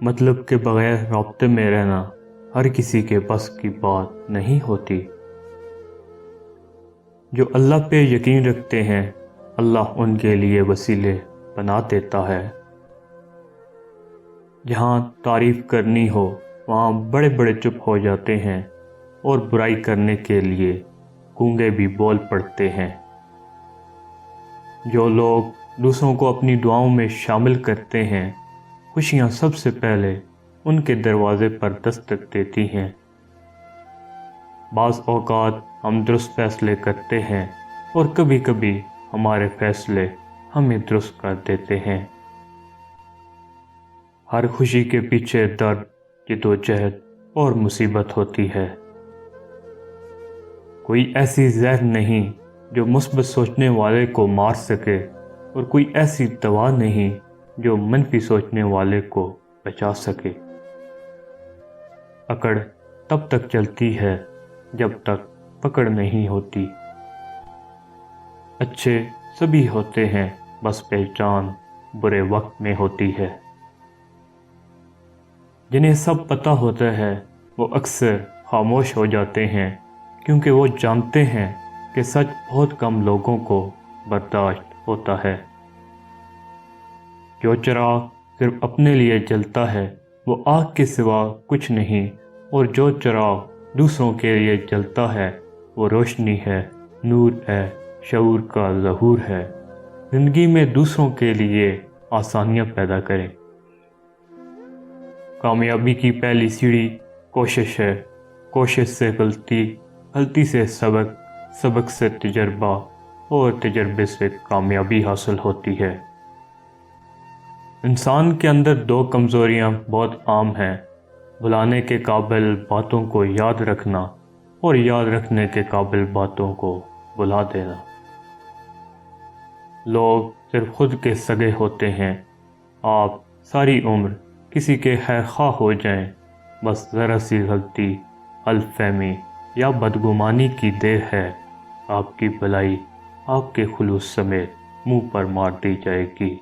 مطلب کے بغیر رابطے میں رہنا ہر کسی کے بس کی بات نہیں ہوتی۔ جو اللہ پہ یقین رکھتے ہیں اللہ ان کے لیے وسیلے بنا دیتا ہے۔ جہاں تعریف کرنی ہو وہاں بڑے بڑے چپ ہو جاتے ہیں اور برائی کرنے کے لیے گونگے بھی بول پڑتے ہیں۔ جو لوگ دوسروں کو اپنی دعاؤں میں شامل کرتے ہیں خوشیاں سب سے پہلے ان کے دروازے پر دستک دیتی ہیں۔ بعض اوقات ہم درست فیصلے کرتے ہیں اور کبھی کبھی ہمارے فیصلے ہمیں درست کر دیتے ہیں۔ ہر خوشی کے پیچھے درد، جدوجہد اور مصیبت ہوتی ہے۔ کوئی ایسی زہر نہیں جو مثبت سوچنے والے کو مار سکے اور کوئی ایسی دوا نہیں جو منفی سوچنے والے کو بچا سکے۔ اکڑ تب تک چلتی ہے جب تک پکڑ نہیں ہوتی۔ اچھے سبھی ہوتے ہیں، بس پہچان برے وقت میں ہوتی ہے۔ جنہیں سب پتہ ہوتا ہے وہ اکثر خاموش ہو جاتے ہیں کیونکہ وہ جانتے ہیں کہ سچ بہت کم لوگوں کو برداشت ہوتا ہے۔ جو چراغ صرف اپنے لیے جلتا ہے وہ آگ کے سوا کچھ نہیں، اور جو چراغ دوسروں کے لیے جلتا ہے وہ روشنی ہے، نور ہے، شعور کا ظہور ہے۔ زندگی میں دوسروں کے لیے آسانیاں پیدا کریں۔ کامیابی کی پہلی سیڑھی کوشش ہے، کوشش سے غلطی، غلطی سے سبق، سبق سے تجربہ اور تجربے سے کامیابی حاصل ہوتی ہے۔ انسان کے اندر دو کمزوریاں بہت عام ہیں، بھلانے کے قابل باتوں کو یاد رکھنا اور یاد رکھنے کے قابل باتوں کو بھلا دینا۔ لوگ صرف خود کے سگے ہوتے ہیں۔ آپ ساری عمر کسی کے خیر خواہ ہو جائیں، بس ذرا سی غلطی، غلط فہمی یا بدگمانی کی دیر ہے، آپ کی بھلائی آپ کے خلوص سمیت منہ پر مار دی جائے گی۔